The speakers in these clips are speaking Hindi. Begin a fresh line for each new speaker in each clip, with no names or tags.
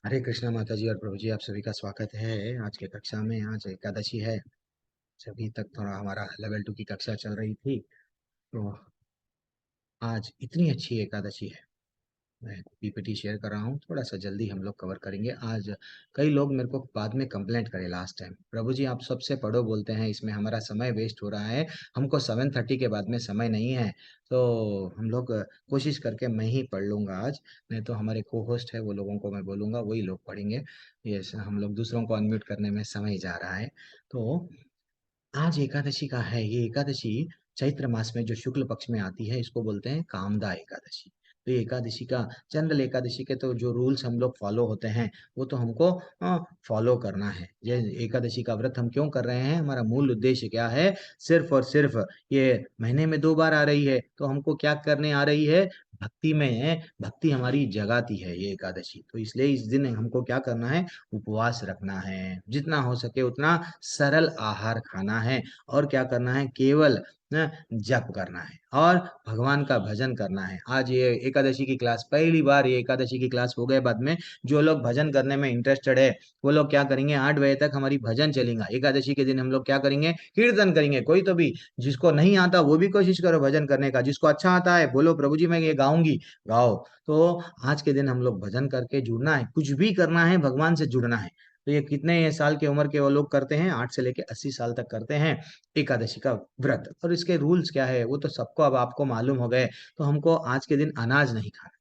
हरे कृष्णा माता जी और प्रभु जी, आप सभी का स्वागत है आज के कक्षा में। आज एकादशी है। अभी तक थोड़ा हमारा लेवल 2 की कक्षा चल रही थी, तो आज इतनी अच्छी एकादशी है। मैं पीपीटी शेयर कर रहा हूँ, थोड़ा सा जल्दी हम लोग कवर करेंगे आज। कई लोग मेरे को बाद में कंप्लेंट करे लास्ट टाइम, प्रभु जी आप सबसे पढ़ो बोलते हैं, इसमें हमारा समय वेस्ट हो रहा है, हमको 7:30 के बाद में समय नहीं है। तो हम लोग कोशिश करके मैं ही पढ़ लूंगा आज। नहीं तो हमारे को होस्ट है, वो लोगों को मैं बोलूंगा, वही लोग पढ़ेंगे। ये हम लोग दूसरों को अनम्यूट करने में समय जा रहा है। तो आज एकादशी का है। ये एकादशी चैत्र मास में जो शुक्ल पक्ष में आती है, इसको बोलते हैं कामदा एकादशी। तो ये एकादशी का, जनरल एकादशी के तो जो रूल्स हम लोग फॉलो होते हैं, वो तो हमको फॉलो करना है। ये एकादशी का व्रत हम क्यों कर रहे हैं, हमारा मूल उद्देश्य क्या है? सिर्फ और सिर्फ ये महीने में 2 बार आ रही है, तो हमको क्या करने आ रही है? भक्ति में भक्ति हमारी जगाती है ये एकादशी। तो इसलिए इस दिन हमको क्या करना है? उपवास रखना है, जितना हो सके उतना सरल आहार खाना है। और क्या करना है? केवल जप करना है और भगवान का भजन करना है। आज ये एकादशी की क्लास, पहली बार ये एकादशी की क्लास हो गए। बाद में जो लोग भजन करने में इंटरेस्टेड है, वो लोग क्या करेंगे? 8 बजे तक हमारी भजन चलेगा। एकादशी के दिन हम लोग क्या करेंगे? कीर्तन करेंगे। कोई तो भी, जिसको नहीं आता वो भी कोशिश करो भजन करने का, जिसको अच्छा आता है बोलो प्रभु जी मैं ये गाऊंगी, गाओ। तो आज के दिन हम लोग भजन करके जुड़ना है, कुछ भी करना है, भगवान से जुड़ना है। तो ये कितने साल की उम्र के वो लोग करते हैं? 8 से लेके 80 साल तक करते हैं एकादशी का व्रत। और इसके रूल्स क्या है वो तो सबको अब आपको मालूम हो गए। तो हमको आज के दिन अनाज नहीं खाना,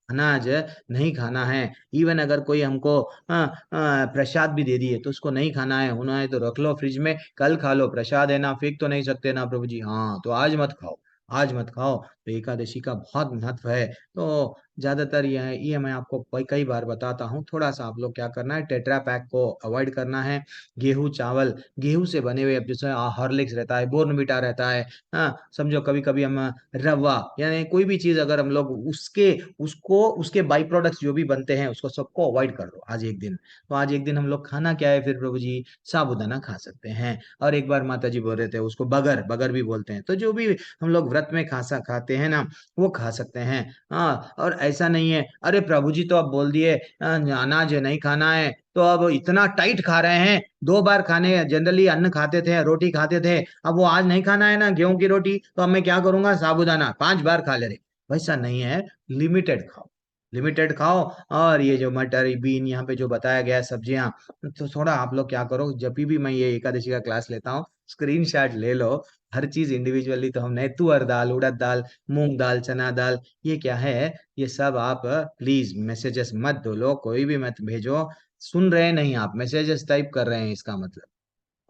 अनाज नहीं खाना है। इवन अगर कोई हमको प्रसाद भी दे दिए तो उसको नहीं खाना है। उन्होंने तो रख लो फ्रिज में, कल खा लो, प्रसाद है ना, फेंक तो नहीं सकते ना प्रभु जी। हाँ, तो आज मत खाओ, आज मत खाओ। तो एकादशी का बहुत महत्व है। तो ज्यादातर ये मैं आपको कई कई बार बताता हूँ। थोड़ा सा आप लोग क्या करना है? टेट्रा पैक को अवॉइड करना है। गेहूं चावल, गेहूं से बने हुए, अब जैसे हॉर्लिक्स रहता है, बोर्नविटा रहता है, हाँ समझो, कभी कभी हम रवा, यानी कोई भी चीज अगर हम लोग उसके उसको उसके बाई प्रोडक्ट्स जो भी बनते हैं, उसको सबको अवॉइड कर दो आज एक दिन। तो आज एक दिन हम लोग खाना क्या है फिर प्रभु जी? साबूदाना खा सकते हैं। और एक बार माता जी बोल रहे थे, उसको बगर बगर भी बोलते हैं। तो जो भी हम लोग व्रत में खासा खाते हैं ना, वो खा सकते हैं। हाँ, और ऐसा नहीं है अरे प्रभु जी तो अब बोल दिए अनाज नहीं खाना है, तो अब इतना टाइट खा रहे हैं। 2 बार खाने, जनरली अन्न खाते थे, रोटी खाते थे, अब वो आज नहीं खाना है ना गेहूं की रोटी, तो अब मैं क्या करूंगा? साबूदाना 5 बार खा ले रहे। वैसा नहीं है, लिमिटेड खाओ, लिमिटेड खाओ। और ये जो मटर बीन यहाँ पे जो बताया गया है, सब्जियां, तो थोड़ा आप लोग क्या करो, जब भी मैं ये एकादशी का क्लास लेता हूँ, स्क्रीनशॉट ले लो। हर चीज इंडिविजुअली तो हमने, तुअर दाल, उड़द दाल, मूंग दाल, चना दाल, ये क्या है, ये सब आप प्लीज मैसेजेस मत बोलो, कोई भी मत भेजो। सुन रहे हैं नहीं आप, मैसेजेस टाइप कर रहे हैं, इसका मतलब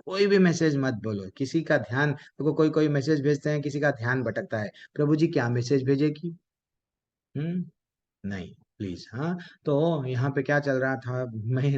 कोई भी मैसेज मत बोलो। किसी का ध्यान देखो, कोई कोई मैसेज भेजते हैं, किसी का ध्यान भटकता है, प्रभु जी क्या मैसेज भेजेगी? नहीं, प्लीज। हाँ, तो यहाँ पे क्या चल रहा था? मैं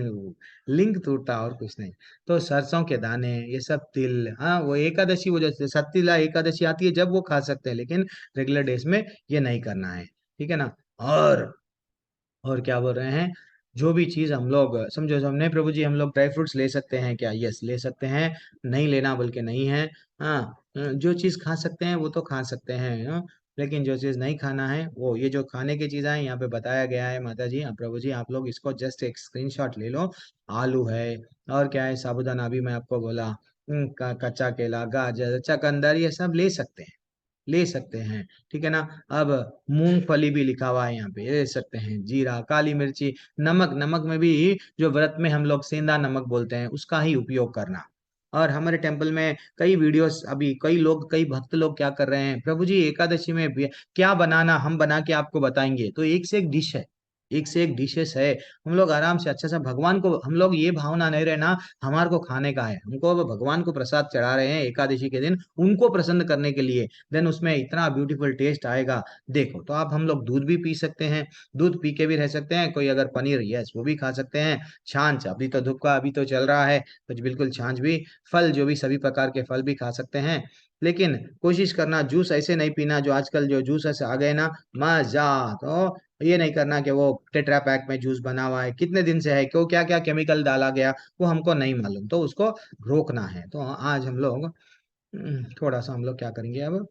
लिंक टूटा और कुछ नहीं। तो सरसों के दाने, ये सब तिल, हाँ वो एकादशी, वो जैसे सतीला एकादशी आती है जब वो खा सकते हैं, लेकिन रेगुलर डेज में ये नहीं करना है। ठीक है ना? और क्या बोल रहे हैं? जो भी चीज हम लोग समझो, हमने प्रभु जी हम लोग ड्राई फ्रूट्स ले सकते हैं क्या? यस, ले सकते हैं। नहीं लेना बल्कि नहीं है। हाँ, जो चीज खा सकते हैं वो तो खा सकते हैं, हाँ? लेकिन जो चीज नहीं खाना है, वो ये जो खाने की चीजें हैं यहाँ पे बताया गया है, माता जी, प्रभु जी, आप लोग इसको जस्ट एक स्क्रीनशॉट ले लो। आलू है, और क्या है, साबूदाना भी मैं आपको बोला, कच्चा केला, गाजर, चकंदर, ये सब ले सकते हैं, ले सकते हैं। ठीक है ना? अब मूंगफली भी लिखा हुआ है यहाँ पे, ले सकते हैं। जीरा, काली मिर्ची, नमक, नमक में भी जो व्रत में हम लोग सेंधा नमक बोलते हैं, उसका ही उपयोग करना। और हमारे टेम्पल में कई वीडियोस, अभी कई लोग, कई भक्त लोग क्या कर रहे हैं, प्रभु जी एकादशी में क्या बनाना, हम बना के आपको बताएंगे। तो एक से एक डिश है, एक से एक डिशेस है। हम लोग आराम से अच्छा सा भगवान को, हम लोग ये भावना नहीं रहना हमारे को खाने का है, हमको अब भगवान को प्रसाद चढ़ा रहे हैं एकादशी के दिन, उनको प्रसन्न करने के लिए। देन उसमें इतना ब्यूटीफुल टेस्ट आएगा। देखो, तो आप, हम लोग दूध भी पी सकते हैं, दूध पी के भी रह सकते हैं। कोई अगर पनीर, यस, वो भी खा सकते हैं। छाछ, अभी तो धूप का अभी तो चल रहा है, कुछ बिल्कुल छाछ भी। फल, जो भी सभी प्रकार के फल भी खा सकते हैं। लेकिन कोशिश करना जूस ऐसे नहीं पीना, जो आजकल जो जूस ऐसे आ गए ना, मजा। तो ये नहीं करना कि वो टेट्रा पैक में जूस बना हुआ है, कितने दिन से है, क्यों, क्या क्या केमिकल डाला गया, वो हमको नहीं मालूम, तो उसको रोकना है। तो आज हम लोग थोड़ा सा हम लोग क्या करेंगे अब,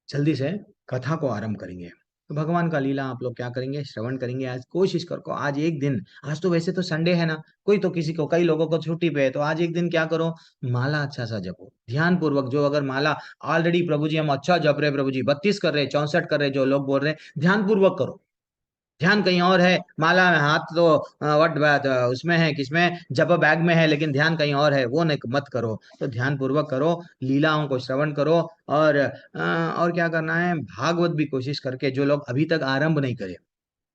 जल्दी से कथा को आरंभ करेंगे। तो भगवान का लीला आप लोग क्या करेंगे, श्रवण करेंगे। आज कोशिश करो, आज एक दिन, आज तो वैसे तो संडे है ना, कोई तो किसी को, कई लोगों को छुट्टी पे है, तो आज एक दिन क्या करो, माला अच्छा सा जपो ध्यान पूर्वक। जो अगर माला ऑलरेडी प्रभु जी हम अच्छा जप रहे, प्रभु जी 32 कर रहे, 64 कर रहे, जो लोग बोल रहे हैं, ध्यान पूर्वक करो। ध्यान कहीं और है, माला में हाथ तो वट बात उसमें है, किसमें, जब बैग में है, लेकिन ध्यान कहीं और है, वो नहीं मत करो। तो ध्यान पूर्वक करो, लीलाओं को श्रवण करो। और और क्या करना है, भागवत भी कोशिश करके, जो लोग अभी तक आरंभ नहीं करे,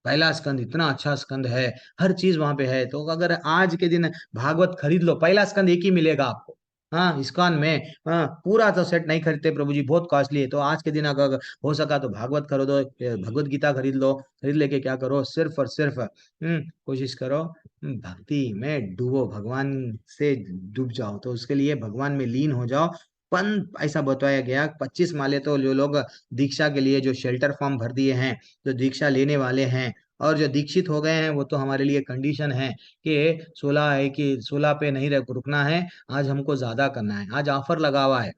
पहला स्कंद इतना अच्छा स्कंद है, हर चीज वहां पे है। तो अगर आज के दिन भागवत खरीद लो, पहला स्कंद एक ही मिलेगा आपको। हाँ, इस्कॉन में। हाँ, पूरा तो सेट नहीं खरीदते प्रभु जी, बहुत कॉस्टली है। तो आज के दिन अगर हो सका तो भागवत खरीदो, भगवत गीता खरीद लो। खरीद लेके क्या करो, सिर्फ और सिर्फ कोशिश करो, भक्ति में डूबो, भगवान से डूब जाओ, तो उसके लिए भगवान में लीन हो जाओ। ऐसा बताया गया, 25 माले तो जो लोग दीक्षा के लिए जो शेल्टर फॉर्म भर दिए हैं, जो दीक्षा लेने वाले हैं और जो दीक्षित हो गए हैं, वो तो हमारे लिए कंडीशन है कि 16 है कि 16 पे नहीं रुकना है, आज हमको ज्यादा करना है। आज ऑफर लगा हुआ है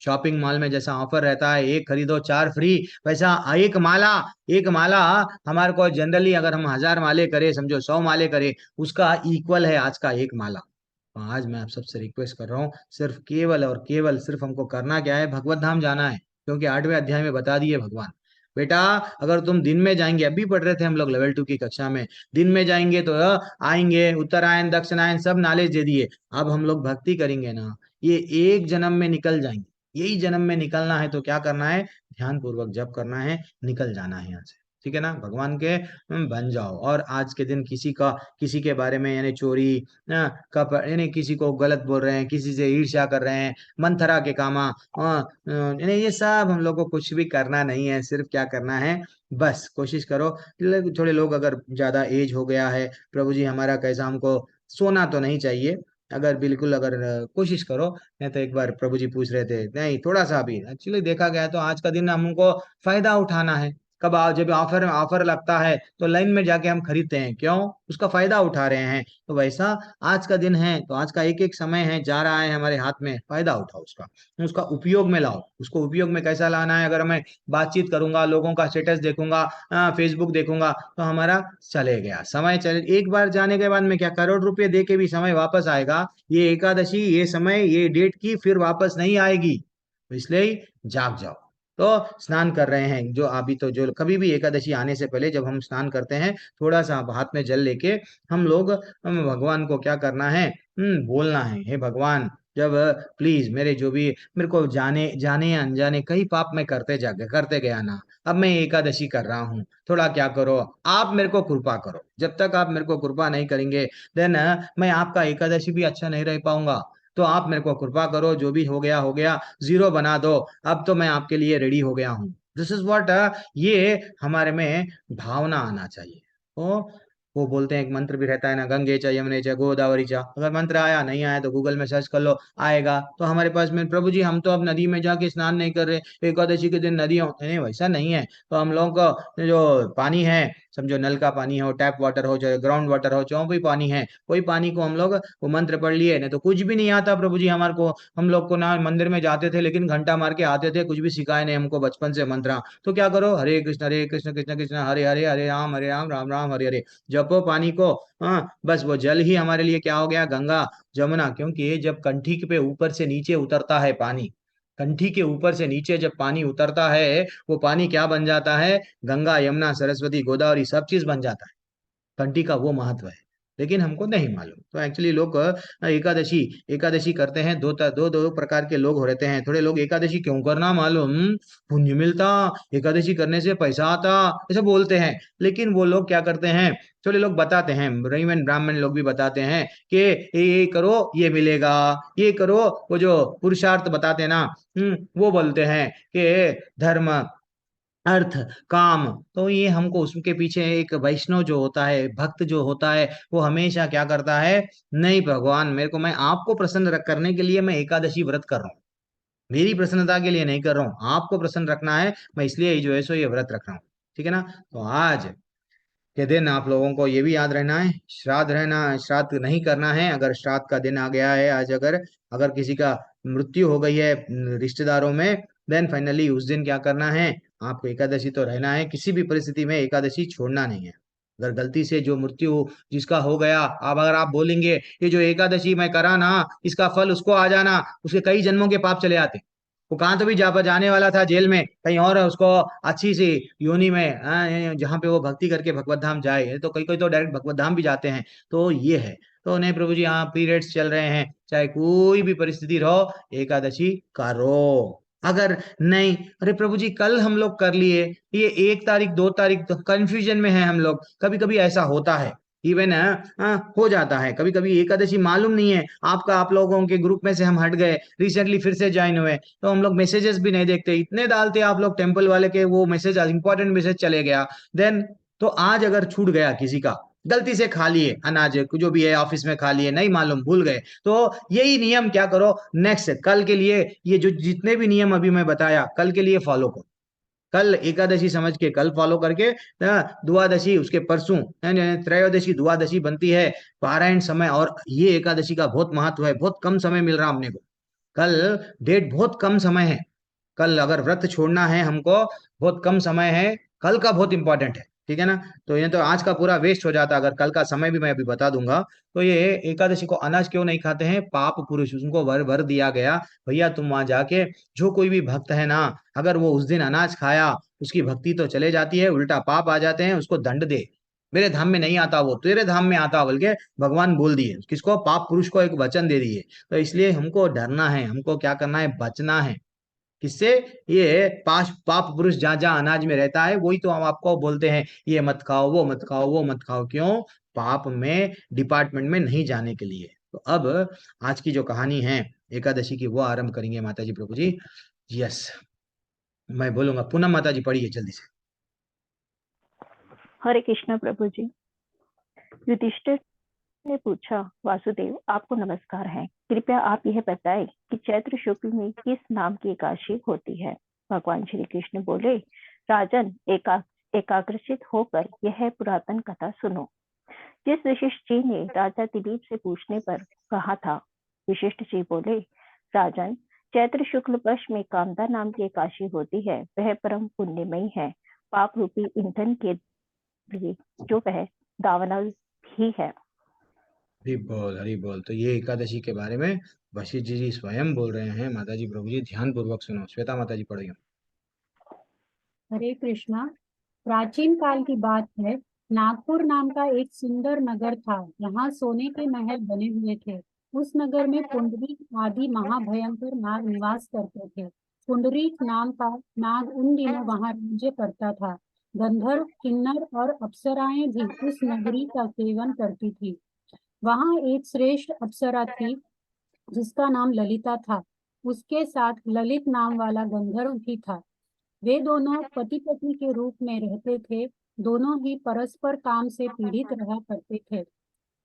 शॉपिंग मॉल में, जैसा ऑफर रहता है एक खरीदो चार फ्री, वैसा एक माला हमारे को जनरली, अगर हम 1000 माले करें, समझो 100 माले करें, उसका इक्वल है आज का एक माला। तो आज मैं आप सबसे रिक्वेस्ट कर रहा हूँ, सिर्फ केवल और केवल सिर्फ हमको करना क्या है, भगवत धाम जाना है। क्योंकि 8वें अध्याय में बता दिए भगवान, बेटा अगर तुम दिन में जाएंगे, अभी पढ़ रहे थे हम लोग लेवल 2 की कक्षा में, दिन में जाएंगे तो आएंगे, उत्तरायण दक्षिणायन सब नॉलेज दे दिए। अब हम लोग भक्ति करेंगे ना, ये एक जन्म में निकल जाएंगे। यही जन्म में निकलना है, तो क्या करना है, ध्यान पूर्वक जप करना है, निकल जाना है यहाँ से। ठीक है ना, भगवान के बन जाओ। और आज के दिन किसी के बारे में, यानी चोरी यानी किसी को गलत बोल रहे हैं, किसी से ईर्ष्या कर रहे हैं, मंथरा के कामा, यानी ये सब हम लोग को कुछ भी करना नहीं है। सिर्फ क्या करना है, बस कोशिश करो। थोड़े लोग अगर ज्यादा एज हो गया है, प्रभु जी हमारा कैसा, हमको सोना तो नहीं चाहिए, अगर बिल्कुल अगर कोशिश करो। नहीं तो एक बार प्रभु जी पूछ रहे थे, नहीं थोड़ा सा भी एक्चुअली देखा गया तो आज का दिन हमको फायदा उठाना है। कब जब ऑफर ऑफर लगता है तो लाइन में जाके हम खरीदते हैं, क्यों, उसका फायदा उठा रहे हैं। तो वैसा आज का दिन है, तो आज का एक एक समय है, जा रहा है हमारे हाथ में, फायदा उठाओ उसका, उसका उपयोग में लाओ। उसको उपयोग में कैसा लाना है, अगर मैं बातचीत करूंगा, लोगों का स्टेटस देखूंगा, फेसबुक देखूंगा, तो हमारा चले गया समय, चले एक बार जाने के बाद में क्या, करोड़ रुपए दे के भी समय वापस आएगा, ये एकादशी, ये समय, ये डेट की फिर वापस नहीं आएगी। तो इसलिए ही जाग जाओ। तो स्नान कर रहे हैं जो अभी, तो जो कभी भी एकादशी आने से पहले जब हम स्नान करते हैं, थोड़ा सा हाथ में जल लेके हम लोग, भगवान को क्या करना है, बोलना है, हे भगवान, जब प्लीज मेरे जो भी, मेरे को जाने जाने या अनजाने कई पाप मैं करते गया ना, अब मैं एकादशी कर रहा हूँ, थोड़ा क्या करो, आप मेरे को कृपा करो। जब तक आप मेरे को कृपा नहीं करेंगे, देन मैं आपका एकादशी भी अच्छा नहीं रह पाऊंगा। तो आप मेरे को कृपा करो, जो भी हो गया, जीरो बना दो। अब तो मैं आपके लिए रेडी हो गया हूँ। दिस इज व्हाट, ये हमारे में भावना आना चाहिए। तो वो बोलते हैं, एक मंत्र भी रहता है ना, गंगे च यमुने च गोदावरी च, अगर मंत्र आया नहीं आया तो गूगल में सर्च कर लो, आएगा। तो हमारे पास में, प्रभु जी हम तो अब नदी में जाके स्नान नहीं कर रहे, एकादशी के दिन नदी नहीं, वैसा नहीं है। तो हम लोगों का जो पानी है, समझो नल का पानी हो, टैप वाटर हो, चाहे ग्राउंड वाटर हो, जो भी पानी है, कोई पानी को हम लोग वो मंत्र पढ़ लिए, नहीं तो कुछ भी नहीं आता प्रभु जी हमारे को। हम लोग को ना मंदिर में जाते थे, लेकिन घंटा मार के आते थे, कुछ भी सिखाए नहीं हमको बचपन से मंत्र। तो क्या करो, हरे कृष्ण कृष्ण कृष्ण हरे हरे, हरे राम राम हरे हरे, जपो पानी को। हाँ, बस वो जल ही हमारे लिए क्या हो गया, गंगा जमुना। क्योंकि ये जब कंठी पे ऊपर से नीचे उतरता है पानी, कंठी के ऊपर से नीचे जब पानी उतरता है, वो पानी क्या बन जाता है, गंगा यमुना सरस्वती गोदावरी सब चीज बन जाता है। घंटी का वो महत्व है, लेकिन हमको नहीं मालूम। तो एक्चुअली लोग एकादशी एकादशी करते हैं, दो प्रकार के लोग हो रहते हैं। थोड़े लोग एकादशी क्यों करना मालूम, पुण्य मिलता, एकादशी करने से पैसा आता, ऐसा बोलते हैं। लेकिन वो लोग क्या करते हैं, थोड़े लोग बताते हैं, ब्राह्मण ब्राह्मण लोग भी बताते हैं कि ये करो ये मिलेगा, ये करो, वो जो पुरुषार्थ बताते हैं ना, वो बोलते हैं कि धर्म अर्थ काम। तो ये हमको उसके पीछे एक वैष्णव जो होता है, भक्त जो होता है, वो हमेशा क्या करता है, नहीं भगवान मेरे को, मैं आपको प्रसन्न करने के लिए मैं एकादशी व्रत कर रहा हूँ, मेरी प्रसन्नता के लिए नहीं कर रहा हूँ, आपको प्रसन्न रखना है, मैं इसलिए जो है सो ये व्रत रख रहा हूँ। ठीक है ना। तो आज के दिन आप लोगों को ये भी याद रहना है, श्राद्ध रहना, श्राद्ध नहीं करना है। अगर श्राद्ध का दिन आ गया है आज, अगर अगर किसी का मृत्यु हो गई है रिश्तेदारों में, देन फाइनली उस दिन क्या करना है, आपको एकादशी तो रहना है, किसी भी परिस्थिति में एकादशी छोड़ना नहीं है। अगर गलती से जो मृत्यु जिसका हो गया, अब अगर आप बोलेंगे ये जो एकादशी मैं करा ना, इसका फल उसको आ जाना, उसके कई जन्मों के पाप चले आते। वो कहाँ तो भी जाने वाला था जेल में कहीं और, उसको अच्छी सी योनि में, जहाँ पे वो भक्ति करके भगवत धाम जाए, तो कोई कोई तो डायरेक्ट भगवत धाम भी जाते हैं। तो ये है। तो नहीं प्रभु जी, हाँ पीरियड्स चल रहे हैं, चाहे कोई भी परिस्थिति रहो, एकादशी करो। अगर नहीं, अरे प्रभु जी कल हम लोग कर लिए, ये 1 तारीख 2 तारीख, तो कंफ्यूजन में है हम लोग, कभी कभी ऐसा होता है। इवन हो जाता है कभी कभी, एकादशी मालूम नहीं है आपका, आप लोगों के ग्रुप में से हम हट गए, रिसेंटली फिर से ज्वाइन हुए, तो हम लोग मैसेजेस भी नहीं देखते, इतने डालते आप लोग टेम्पल वाले के वो मैसेज, इंपॉर्टेंट मैसेज चले गया। देन तो आज अगर छूट गया किसी का, गलती से खा लिए अनाज जो भी है, ऑफिस में खा लिए, नहीं मालूम भूल गए, तो यही नियम क्या करो, नेक्स्ट कल के लिए ये जो जितने भी नियम अभी मैं बताया, कल के लिए फॉलो करो। कल एकादशी समझ के कल फॉलो करके, द्वादशी उसके परसों, त्रयोदशी द्वादशी बनती है, पारायण समय, और ये एकादशी का बहुत महत्व है, बहुत कम समय मिल रहा हमने को। कल डेट बहुत कम समय है, कल अगर व्रत छोड़ना है हमको, बहुत कम समय है, कल का बहुत इंपॉर्टेंट है, ठीक है ना। तो ये तो आज का पूरा वेस्ट हो जाता, अगर कल का समय भी मैं अभी बता दूंगा। तो ये एकादशी को अनाज क्यों नहीं खाते हैं, पाप पुरुष, उनको वर वर दिया गया, भैया तुम वहां जाके, जो कोई भी भक्त है ना, अगर वो उस दिन अनाज खाया, उसकी भक्ति तो चले जाती है, उल्टा पाप आ जाते हैं, उसको दंड दे, मेरे धाम में नहीं आता, वो तेरे धाम में आता, बोल के भगवान बोल दिए, किसको, पाप पुरुष को एक वचन दे दिए। तो इसलिए हमको डरना है, हमको क्या करना है, बचना है। किससे, ये पाप पुरुष जहां जहां अनाज में रहता है, वही तो हम आपको बोलते हैं, ये मत खाओ, वो मत खाओ, वो मत खाओ, क्यों, पाप में डिपार्टमेंट में नहीं जाने के लिए। तो अब आज की जो कहानी है एकादशी की, वो आरंभ करेंगे माता जी प्रभु जी। यस, मैं बोलूंगा, पूनम माता जी पढ़िए जल्दी से।
हरे कृष्ण प्रभु जी। युधिष्ठिर ने पूछा, वासुदेव आपको नमस्कार है, कृपया आप यह बताएं कि चैत्र शुक्ल में किस नाम की एकादशी होती है। भगवान श्री कृष्ण बोले, राजन एकाग्रचित होकर यह पुरातन कथा सुनो। जिस वशिष्ठ जी ने राजा दिलीप से पूछने पर कहा था, वशिष्ठ जी बोले, राजन चैत्र शुक्ल पक्ष में कामदा नाम की एकादशी होती है, वह परम पुण्यमयी है, पाप रूपी ईंधन के लिए जो वह दावानल ही है।
हरि बोल, हरि बोल। तो ये एकादशी के बारे में वशिष्ठ जी स्वयं बोल रहे हैं, माता जी प्रभु जी ध्यान पूर्वक सुनो। श्वेता माता जी पढ़िए।
हरे कृष्णा। प्राचीन काल की बात है। नागपुर नाम का एक सुंदर नगर था। यहाँ सोने के महल बने हुए थे। उस नगर में पुंडरीक आदि महाभयंकर नाग निवास करते थे। पुंडरीक नाम का नाग उन दिनों वहां राज्य करता था। गंधर्व, किन्नर और अप्सराएं भी उस नगरी का सेवन करती थी। वहां एक श्रेष्ठ अप्सरा थी जिसका नाम ललिता था। उसके साथ ललित नाम वाला गंधर्व भी था। वे दोनों पति पत्नी के रूप में रहते थे। दोनों ही परस्पर काम से पीड़ित रहा करते थे।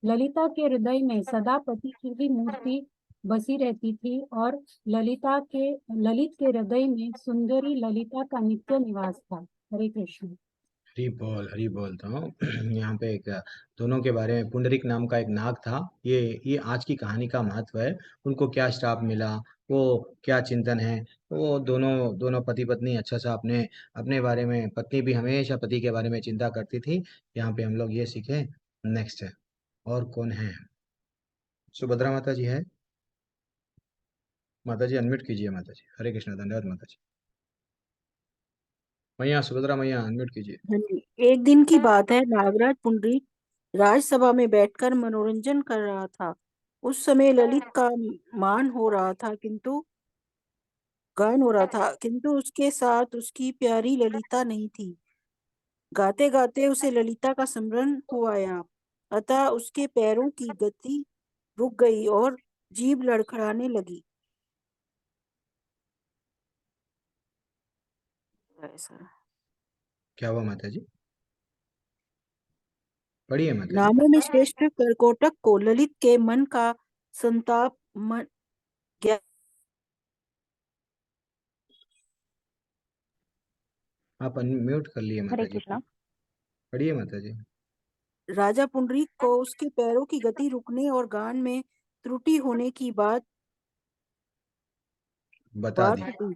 ललिता के हृदय में सदा पति की ही मूर्ति बसी रहती थी और ललित के हृदय में सुंदरी ललिता का नित्य निवास था। हरे कृष्ण।
हरी बोल, हरी बोल। तो यहाँ पे एक दोनों के बारे में, पुंडरीक नाम का एक नाग था, ये आज की कहानी का महत्व है। उनको क्या श्राप मिला, वो क्या चिंतन है, वो दोनों दोनों पति पत्नी अच्छा सा अपने अपने बारे में, पत्नी भी हमेशा पति के बारे में चिंता करती थी। यहाँ पे हम लोग ये सीखे। नेक्स्ट है, और कौन है, सुभद्रा माता जी है। माता जी अनम्यूट कीजिए माता जी। हरे कृष्ण, धन्यवाद माता जी। मैया सुभद्रा मैया अनम्यूट कीजिए।
हाँ जी। एक दिन की बात है, नागराज पुंडरीक राजसभा में बैठकर मनोरंजन कर रहा था। उस समय ललित का मान हो रहा था, किंतु गान हो रहा था, किंतु उसके साथ उसकी प्यारी ललिता नहीं थी। गाते गाते उसे ललिता का स्मरण हो आया, अतः उसके पैरों की गति रुक गई और जीभ लड़खड़ाने लगी। ऐसा
क्या हुआ माता जी, पढ़िए माता जी।
नामों में श्रेष्ठ कर्कोटक को ललित के मन का संताप ज्ञात।
आप अनम्यूट कर लिए
हरे
माता जी।
कृष्णा।
पढ़िए माता जी।
राजा पुंडरीक को उसके पैरों की गति रुकने और गान में त्रुटि होने की बात
बता दी।
बात हुई।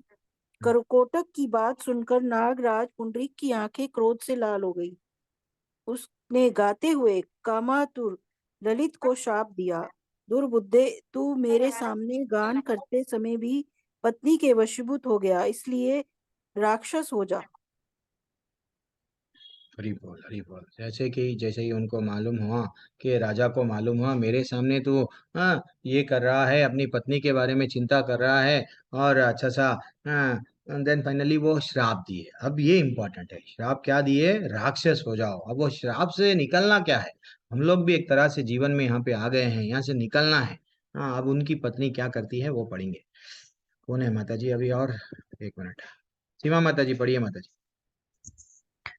करकोटक की बात सुनकर नागराज पुंडरीक की आंखें क्रोध से लाल हो गई। उसने गाते हुए कामातुर ललित को शाप दिया, दुर्बुद्धे, तू मेरे सामने गान करते समय भी पत्नी के वशीभूत हो गया, इसलिए राक्षस हो जा।
हरी बोल, हरी बोल। जैसे ही उनको मालूम हुआ कि राजा को मालूम हुआ मेरे सामने तो ये कर रहा है, अपनी पत्नी के बारे में चिंता कर रहा है और अच्छा सा, देन फाइनली वो श्राप दिए। अब ये इम्पोर्टेंट है, श्राप क्या दिए? राक्षस हो जाओ। अब वो श्राप से निकलना क्या है? हम लोग भी एक तरह से जीवन में यहाँ पे आ गए हैं, यहाँ से निकलना है। हाँ, अब उनकी पत्नी क्या करती है वो पढ़ेंगे। कौन है माता जी अभी? और एक मिनट, सीमा माता जी पढ़िए माता जी।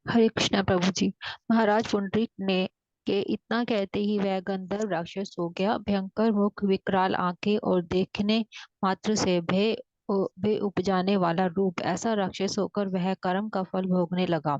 हरे कृष्णा प्रभु जी। महाराज पुंडरीक ने के इतना कहते ही वह गंधर्व राक्षस हो गया। भयंकर मुख, विकराल आंखें और देखने मात्र से भय उपजाने वाला रूप, ऐसा राक्षस होकर वह कर्म का फल भोगने लगा।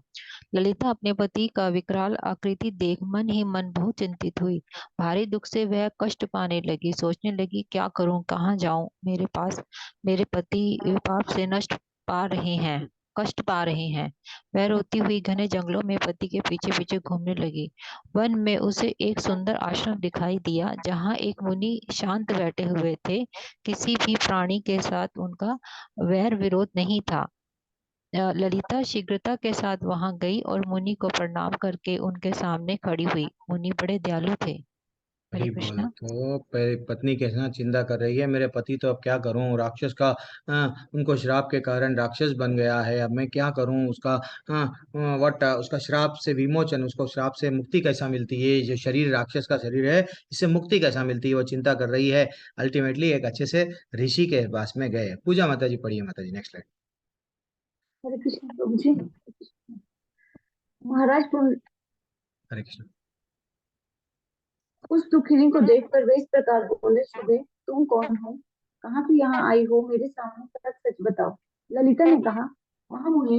ललिता अपने पति का विकराल आकृति देख मन ही मन बहुत चिंतित हुई। भारी दुख से वह कष्ट पाने लगी। सोचने लगी, क्या करूं, कहाँ जाऊं? मेरे पति पाप से नष्ट पा रहे हैं कष्ट पा रहे हैं। वह रोती हुई घने जंगलों में पति के पीछे पीछे घूमने लगी। वन में उसे एक सुंदर आश्रम दिखाई दिया, जहाँ एक मुनि शांत बैठे हुए थे। किसी भी प्राणी के साथ उनका वैर विरोध नहीं था। ललिता शीघ्रता के साथ वहां गई और मुनि को प्रणाम करके उनके सामने खड़ी हुई। मुनि बड़े दयालु थे। हरे
हरी बोल।
कृष्णा।
तो पत्नी के साथ चिंता कर रही है, मेरे पति तो अब क्या करूं, राक्षस का उनको श्राप के कारण राक्षस बन गया है। अब मैं क्या करूं? उसका वट उसका श्राप से विमोचन, उसको श्राप से मुक्ति कैसा मिलती है? जो शरीर राक्षस का शरीर है, इससे मुक्ति कैसा मिलती है? वो चिंता कर रही है। अल्टीमेटली एक अच्छे से ऋषि के पास में गए। पूजा माता जी पढ़िए माता जी, नेक्स्ट स्लाइड।
हरे कृष्ण प्रभु जी। महाराज
हरे कृष्ण।
उस दुखिनी को देखकर वे इस प्रकार बोले, सुबह तुम कौन हो, कहाँ से यहाँ आई हो, मेरे सामने सच सच बताओ। ललिता ने कहा, महामुनि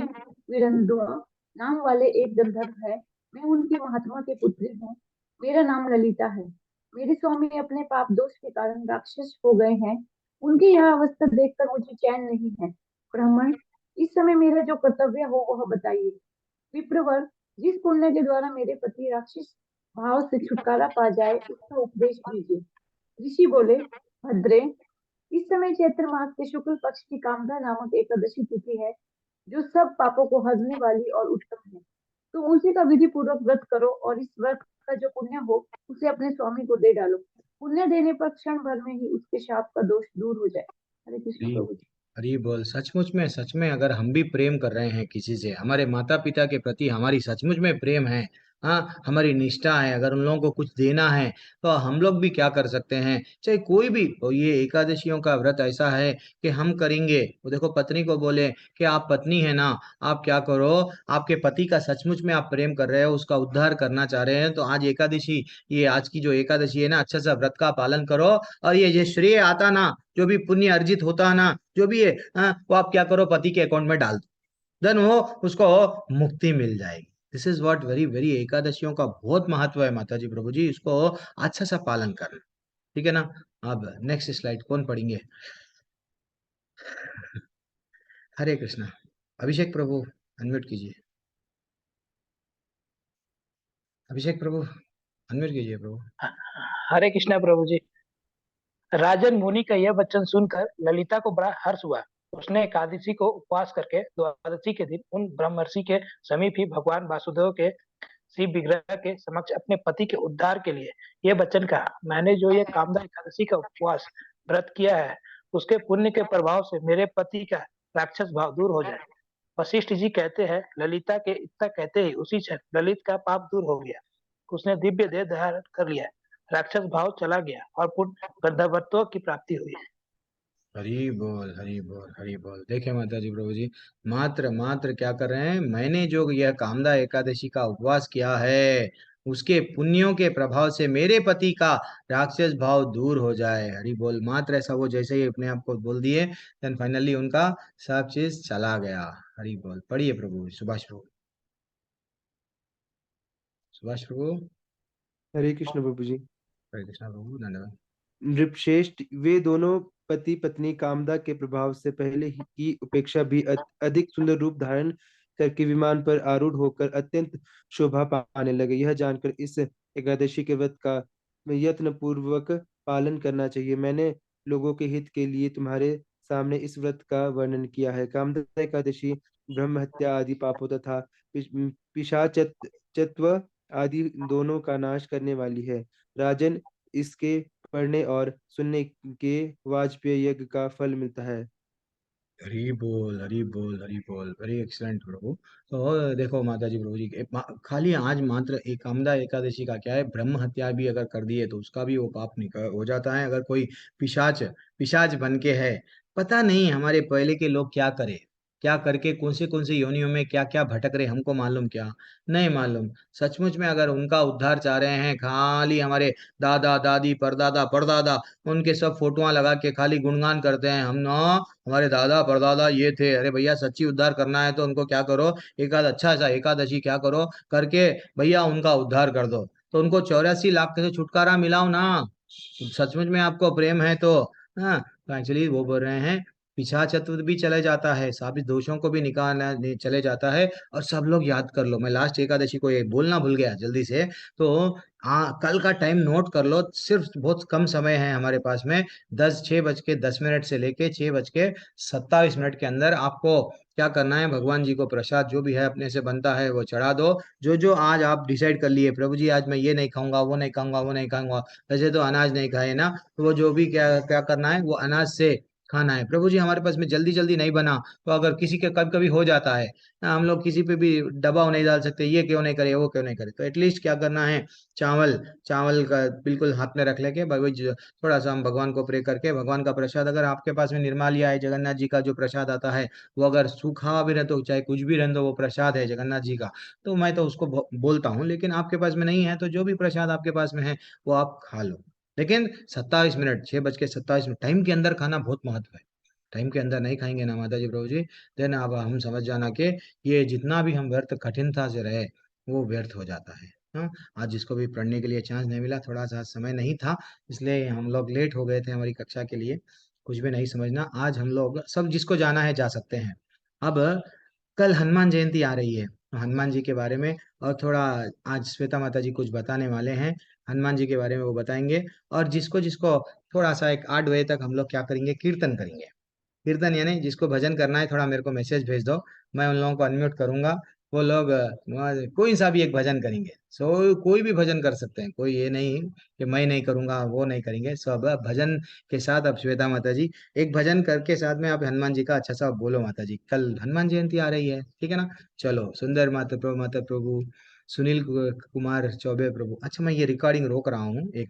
वीरंदुआ नाम वाले एक गंधर्व है, मैं उनकी महात्मा की पुत्री हूँ। मेरा नाम ललिता है। मेरे स्वामी अपने पाप दोष के कारण राक्षस हो गए हैं। उनकी यह अवस्था देखकर मुझे चैन नहीं है। ब्राह्मण, इस समय मेरा जो कर्तव्य हो वह बताइए। विप्रवर, जिस पुण्य के द्वारा मेरे पति राक्षस भाव से छुटकारा पा जाए उसका उपदेश दीजिए। ऋषि बोले, भद्रे, इस समय चैत्र मास के शुक्ल पक्ष की कामदा नामक एकादशी तिथि है, जो सब पापों को हरने वाली और उत्तम है। तुम उसी का विधि पूर्वक व्रत करो और इस व्रत का जो पुण्य हो उसे अपने स्वामी को दे डालो। पुण्य देने पर क्षण भर में ही उसके शाप का दोष दूर हो जाए। हरे कृष्ण
हरी
प्रभु जी।
हरी बोल। सच में अगर हम भी प्रेम कर रहे हैं किसी से, हमारे माता पिता के प्रति हमारी सचमुच में प्रेम है, हाँ, हमारी निष्ठा है, अगर उन लोगों को कुछ देना है, तो हम लोग भी क्या कर सकते हैं? चाहे कोई भी हो, ये एकादशियों का व्रत ऐसा है कि हम करेंगे। वो देखो, पत्नी को बोले कि आप पत्नी है ना, आप क्या करो, आपके पति का सचमुच में आप प्रेम कर रहे हो, उसका उद्धार करना चाह रहे हैं, तो आज एकादशी, ये आज की जो एकादशी है ना, अच्छे से व्रत का पालन करो। और ये श्रेय आता ना, जो भी पुण्य अर्जित होता है ना, जो भी है, वो आप क्या करो, पति के अकाउंट में डाल दो। देन वो उसको मुक्ति मिल जाएगी। This is what very very, एकादशियों का बहुत महत्व है माता जी प्रभु जी, इसको अच्छा सा पालन करना। ठीक है ना? अब नेक्स्ट स्लाइड कौन पढ़ेंगे? हरे कृष्णा। अभिषेक प्रभु, अनम्यूट कीजिए। अभिषेक प्रभु, अनम्यूट कीजिए प्रभु।
हरे कृष्णा प्रभु जी। राजन मुनि का यह वचन सुनकर ललिता को बड़ा हर्ष हुआ। उसने एकादशी को उपवास करके द्वादशी के दिन उन ब्रह्मर्षि के समीप ही भगवान वासुदेव के शिव विग्रह के समक्ष अपने पति के उद्धार के लिए यह वचन कहा, मैंने जो ये कामदा एकादशी का उपवास व्रत किया है, उसके पुण्य के प्रभाव से मेरे पति का राक्षस भाव दूर हो जाए। वशिष्ठ जी कहते हैं, ललिता के इतना कहते ही उसी क्षण ललित का पाप दूर हो गया। उसने दिव्य देह धारण कर लिया, राक्षस भाव चला गया और पूर्ण गंधर्वत्व की प्राप्ति हुई।
हरी बोल, हरी बोल, हरी बोल। देखे माता जी प्रभु जी, मात्र मात्र क्या कर रहे हैं? मैंने जो यह कामदा एकादशी का उपवास किया है, उसके पुण्यों के प्रभाव से मेरे पति का राक्षस भाव दूर हो जाए। हरि बोल। मात्र ऐसा वो जैसे ही अपने आप को बोल दिए, देन फाइनली उनका सब चीज चला गया। हरि बोल। पढ़िए प्रभु, सुभाष प्रभु, सुभाष प्रभु।
हरे कृष्ण प्रभु जी।
हरे कृष्णा प्रभु, धन्यवाद।
नृपश्रेष्ठ, वे दोनों पति पत्नी कामदा के प्रभाव से पहले ही की उपेक्षा भी अधिक सुंदर रूप धारण करके विमान पर आरूढ़ होकर अत्यंत शोभा पाने लगे। यह जानकर इस एकादशी के व्रत का यत्न पूर्वक पालन करना चाहिए। मैंने लोगों के हित के लिए तुम्हारे सामने इस व्रत का वर्णन किया है। कामदा एकादशी ब्रह्म हत्या आदि पापों तथा पिशाचत्व आदि दोनों का नाश करने वाली है। राजन, इसके पढ़ने और सुनने के वाजपेय यज्ञ का फल मिलता है।
हरी बोल, हरी बोल, हरी बोल। वेरी एक्सलेंट प्रभु। तो देखो माता जी, प्रभु जी खाली आज मात्र कामदा एकादशी का क्या है, ब्रह्म हत्या भी अगर कर दिए तो उसका भी वो पाप निकल हो जाता है। अगर कोई पिशाच पिशाच बन के है, पता नहीं हमारे पहले के लोग क्या करे, क्या करके कौन से योनियों में क्या क्या भटक रहे, हमको मालूम क्या, नहीं मालूम। सचमुच में अगर उनका उद्धार चाह रहे हैं, खाली हमारे दादा दादी परदादा परदादा उनके सब फोटोआं लगा के खाली गुणगान करते हैं, हम ना हमारे दादा परदादा ये थे। अरे भैया, सच्ची उद्धार करना है तो उनको क्या करो, अच्छा सा एकादशी क्या करो करके भैया उनका उद्धार कर दो, तो उनको 84 लाख से छुटकारा मिलाओ ना। सचमुच में आपको प्रेम है तो। हाँ, तो एक्चुअली वो बोल रहे हैं पिशाचत्व भी चले जाता है, सारे दोषों को भी निकालना चले जाता है। और सब लोग याद कर लो, मैं लास्ट एकादशी को ये बोलना भूल गया जल्दी से, तो कल का टाइम नोट कर लो। सिर्फ बहुत कम समय है हमारे पास में, 6:10 से लेके 6:27 के अंदर आपको क्या करना है, भगवान जी को प्रसाद जो भी है अपने से बनता है वो चढ़ा दो। जो जो आज आप डिसाइड कर लिए, प्रभु जी आज मैं ये नहीं खाऊंगा, वो नहीं खाऊंगा, वो नहीं खाऊंगा, वैसे तो अनाज नहीं खाए ना, तो वो जो भी क्या क्या करना है वो अनाज से खाना है। प्रभु जी हमारे पास में जल्दी जल्दी नहीं बना, तो अगर किसी के कभी कभी हो जाता है ना, हम लोग किसी पे भी दबाव नहीं डाल सकते, ये क्यों नहीं करे, वो क्यों नहीं करे, तो एटलीस्ट क्या करना है, चावल चावल का बिल्कुल हाथ में रख लेके थोड़ा सा हम भगवान को प्रे करके, भगवान का प्रसाद अगर आपके पास में निर्मालिया है, जगन्नाथ जी का जो प्रसाद आता है, वो अगर सूखा हुआ भी रहे तो चाहे कुछ भी रहे तो वो प्रसाद है जगन्नाथ जी का, तो मैं तो उसको बोलता हूँ। लेकिन आपके पास में नहीं है तो जो भी प्रसाद आपके पास में है वो आप खा लो। लेकिन 27 मिनट, 6:27 टाइम के अंदर खाना बहुत महत्व है। टाइम के अंदर नहीं खाएंगे ना माता जी, प्रभु जी, देन अब हम समझ जाना कि ये जितना भी हम व्यर्थ कठिनता से रहे वो व्यर्थ हो जाता है। हाँ, आज जिसको भी पढ़ने के लिए चांस नहीं मिला, थोड़ा सा समय नहीं था, इसलिए हम लोग लेट हो गए थे हमारी कक्षा के लिए। कुछ भी नहीं समझना, आज हम लोग सब जिसको जाना है जा सकते हैं। अब कल हनुमान जयंती आ रही है, तो हनुमान जी के बारे में और थोड़ा आज श्वेता माता जी कुछ बताने वाले हैं हनुमान जी के बारे में, वो बताएंगे। और जिसको जिसको थोड़ा सा 8 बजे तक हम लोग क्या करेंगे, कीर्तन करेंगे। कीर्तन यानी जिसको भजन करना है थोड़ा मेरे को मैसेज भेज दो, मैं उन लोगों को अनम्यूट करूंगा। वो लोग कोई सा भी एक भजन करेंगे, सो कोई भी भजन कर सकते हैं, कोई ये नहीं कि मैं नहीं करूंगा वो नहीं करेंगे, सब भजन के साथ। अब श्वेता माता जी एक भजन करके साथ में आप हनुमान जी का अच्छा सा बोलो माता जी, कल हनुमान जयंती आ रही है, ठीक है ना। चलो, सुंदर माता प्रभु सुनील कुमार चौबे प्रभु। अच्छा, मैं ये रिकॉर्डिंग रोक रहा हूँ एक